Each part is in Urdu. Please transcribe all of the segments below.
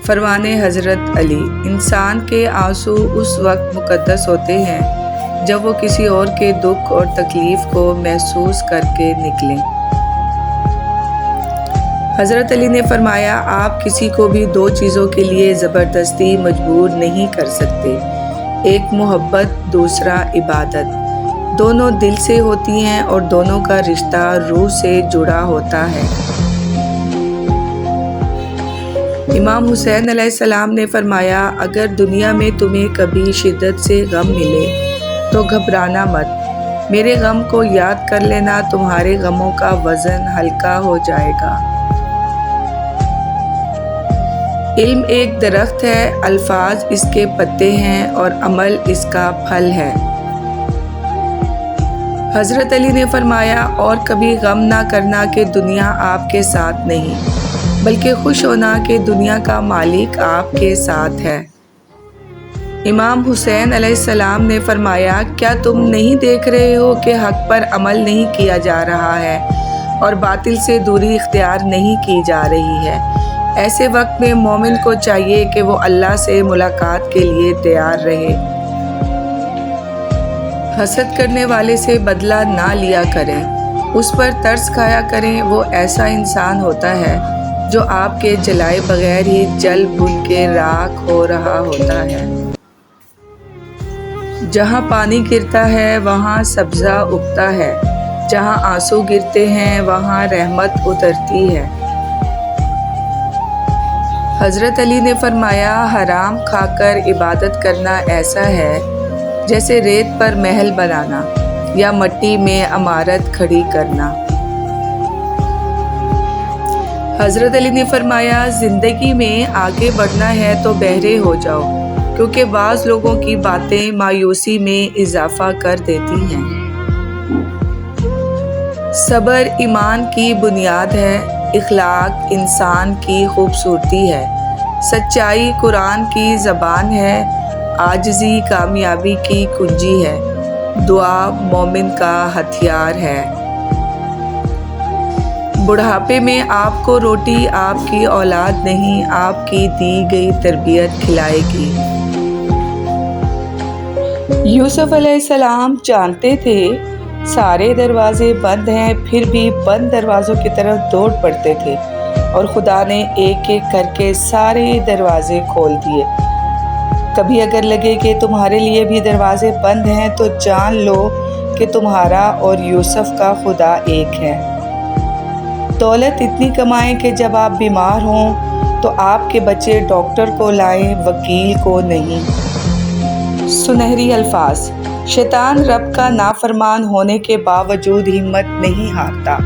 فرمانے حضرت علی، انسان کے آنسو اس وقت مقدس ہوتے ہیں جب وہ کسی اور کے دکھ اور تکلیف کو محسوس کر کے نکلیں۔ حضرت علی نے فرمایا، آپ کسی کو بھی دو چیزوں کے لیے زبردستی مجبور نہیں کر سکتے، ایک محبت، دوسرا عبادت۔ دونوں دل سے ہوتی ہیں اور دونوں کا رشتہ روح سے جڑا ہوتا ہے۔ امام حسین علیہ السلام نے فرمایا، اگر دنیا میں تمہیں کبھی شدت سے غم ملے تو گھبرانا مت، میرے غم کو یاد کر لینا، تمہارے غموں کا وزن ہلکا ہو جائے گا۔ علم ایک درخت ہے، الفاظ اس کے پتے ہیں اور عمل اس کا پھل ہے۔ حضرت علی نے فرمایا، اور کبھی غم نہ کرنا کہ دنیا آپ کے ساتھ نہیں، بلکہ خوش ہونا کہ دنیا کا مالک آپ کے ساتھ ہے۔ امام حسین علیہ السلام نے فرمایا، کیا تم نہیں دیکھ رہے ہو کہ حق پر عمل نہیں کیا جا رہا ہے اور باطل سے دوری اختیار نہیں کی جا رہی ہے؟ ایسے وقت میں مومن کو چاہیے کہ وہ اللہ سے ملاقات کے لیے تیار رہے۔ حسد کرنے والے سے بدلہ نہ لیا کریں، اس پر ترس کھایا کریں، وہ ایسا انسان ہوتا ہے جو آپ کے جلائے بغیر ہی جل بھن کے راکھ ہو رہا ہوتا ہے۔ جہاں پانی گرتا ہے وہاں سبزہ اگتا ہے، جہاں آنسو گرتے ہیں وہاں رحمت اترتی ہے۔ حضرت علی نے فرمایا، حرام کھا کر عبادت کرنا ایسا ہے جیسے ریت پر محل بنانا یا مٹی میں عمارت کھڑی کرنا۔ حضرت علی نے فرمایا، زندگی میں آگے بڑھنا ہے تو بہرے ہو جاؤ، کیونکہ بعض لوگوں کی باتیں مایوسی میں اضافہ کر دیتی ہیں۔ صبر ایمان کی بنیاد ہے، اخلاق انسان کی خوبصورتی ہے، سچائی قرآن کی زبان ہے، عاجزی کامیابی کی کنجی ہے، دعا مومن کا ہتھیار ہے۔ بڑھاپے میں آپ کو روٹی آپ کی اولاد نہیں، آپ کی دی گئی تربیت کھلائے گی۔ یوسف علیہ السلام جانتے تھے سارے دروازے بند ہیں، پھر بھی بند دروازوں کی طرف دوڑ پڑتے تھے اور خدا نے ایک ایک کر کے سارے دروازے کھول دیے۔ کبھی اگر لگے کہ تمہارے لیے بھی دروازے بند ہیں تو جان لو کہ تمہارا اور یوسف کا خدا ایک ہے۔ دولت اتنی کمائیں کہ جب آپ بیمار ہوں تو آپ کے بچے ڈاکٹر کو لائیں، وکیل کو نہیں۔ سنہری الفاظ، شیطان رب کا نافرمان ہونے کے باوجود ہمت نہیں ہارتا،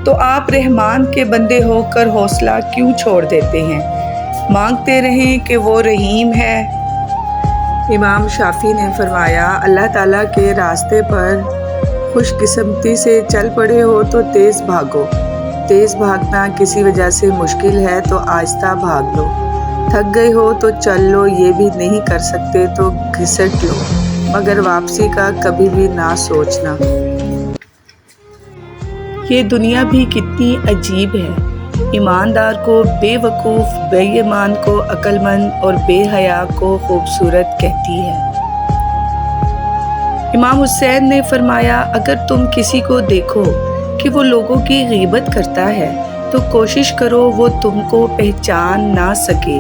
تو آپ رحمان کے بندے ہو کر حوصلہ کیوں چھوڑ دیتے ہیں؟ مانگتے رہیں کہ وہ رحیم ہے۔ امام شافعی نے فرمایا، اللہ تعالیٰ کے راستے پر خوش قسمتی سے چل پڑے ہو تو تیز بھاگو، تیز بھاگنا کسی وجہ سے مشکل ہے تو آہستہ بھاگ لو، تھک گئے ہو تو چل لو، یہ بھی نہیں کر سکتے تو گھسٹ لو، مگر واپسی کا کبھی بھی نہ سوچنا۔ یہ دنیا بھی کتنی عجیب ہے، ایماندار کو بے وقوف، بے ایمان کو عقل مند اور بے حیا کو خوبصورت کہتی ہے۔ امام حسین نے فرمایا، اگر تم کسی کو دیکھو کہ وہ لوگوں کی غیبت کرتا ہے تو کوشش کرو وہ تم کو پہچان نہ سکے۔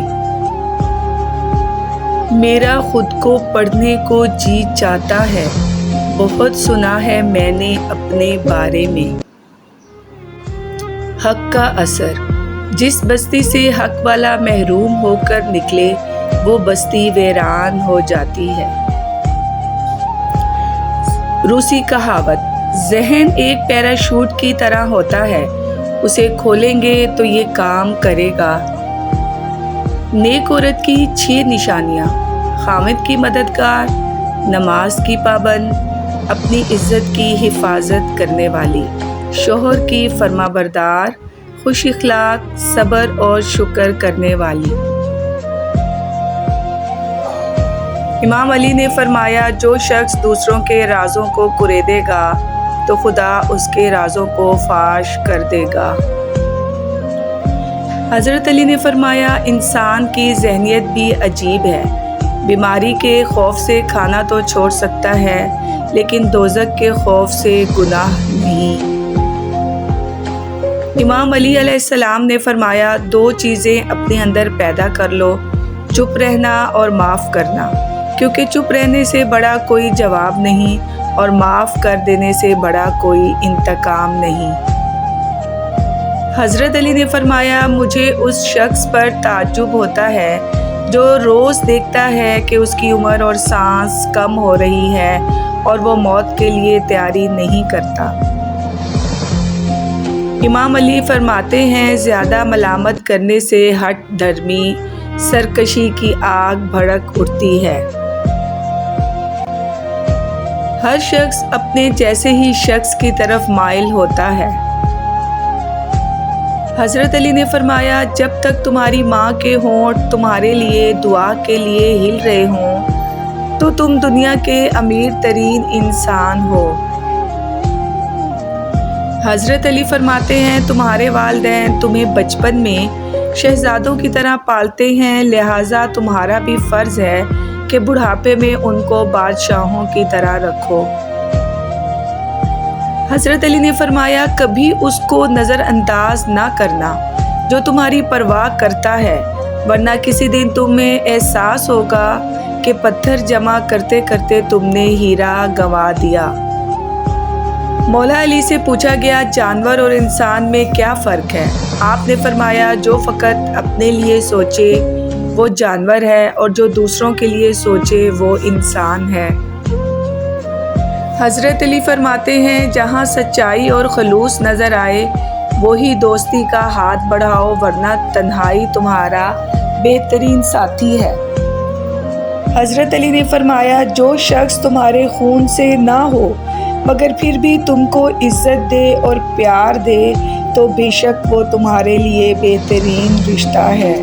میرا خود کو پڑھنے کو جی چاہتا ہے، بہت سنا ہے میں نے اپنے بارے میں۔ حق کا اثر، جس بستی سے حق والا محروم ہو کر نکلے وہ بستی ویران ہو جاتی ہے۔ روسی کہاوت، ذہن ایک پیراشوٹ کی طرح ہوتا ہے، اسے کھولیں گے تو یہ کام کرے گا۔ نیک عورت کی 6 نشانیاں: خاوند کی مددگار، نماز کی پابند، اپنی عزت کی حفاظت کرنے والی، شوہر کی فرمانبردار، خوش اخلاق، صبر اور شکر کرنے والی۔ امام علی نے فرمایا، جو شخص دوسروں کے رازوں کو کریدے گا تو خدا اس کے رازوں کو فاش کر دے گا۔ حضرت علی نے فرمایا انسان کی ذہنیت بھی عجیب ہے، بیماری کے خوف سے کھانا تو چھوڑ سکتا ہے لیکن دوزخ کے خوف سے گناہ نہیں۔ امام علی علیہ السلام نے فرمایا 2 چیزیں اپنے اندر پیدا کر لو، چپ رہنا اور معاف کرنا، کیونکہ چپ رہنے سے بڑا کوئی جواب نہیں اور معاف کر دینے سے بڑا کوئی انتقام نہیں۔ حضرت علی نے فرمایا مجھے اس شخص پر تعجب ہوتا ہے جو روز دیکھتا ہے کہ اس کی عمر اور سانس کم ہو رہی ہے اور وہ موت کے لیے تیاری نہیں کرتا۔ امام علی فرماتے ہیں زیادہ ملامت کرنے سے ہٹ دھرمی سرکشی کی آگ بھڑک اٹھتی ہے۔ ہر شخص اپنے جیسے ہی شخص کی طرف مائل ہوتا ہے۔ حضرت علی نے فرمایا جب تک تمہاری ماں کے ہونٹ تمہارے لیے دعا کے لیے ہل رہے ہوں تو تم دنیا کے امیر ترین انسان ہو۔ حضرت علی فرماتے ہیں تمہارے والدین تمہیں بچپن میں شہزادوں کی طرح پالتے ہیں، لہٰذا تمہارا بھی فرض ہے کہ بڑھاپے میں ان کو بادشاہوں کی طرح رکھو۔ حضرت علی نے فرمایا کبھی اس کو نظر انداز نہ کرنا جو تمہاری پرواہ کرتا ہے، ورنہ کسی دن تمہیں احساس ہوگا کہ پتھر جمع کرتے کرتے تم نے ہیرا گنوا دیا۔ مولا علی سے پوچھا گیا جانور اور انسان میں کیا فرق ہے؟ آپ نے فرمایا جو فقط اپنے لیے سوچے وہ جانور ہے اور جو دوسروں کے لیے سوچے وہ انسان ہے۔ حضرت علی فرماتے ہیں جہاں سچائی اور خلوص نظر آئے وہی دوستی کا ہاتھ بڑھاؤ، ورنہ تنہائی تمہارا بہترین ساتھی ہے۔ حضرت علی نے فرمایا جو شخص تمہارے خون سے نہ ہو مگر پھر بھی تم کو عزت دے اور پیار دے تو بے شک وہ تمہارے لیے بہترین رشتہ ہے۔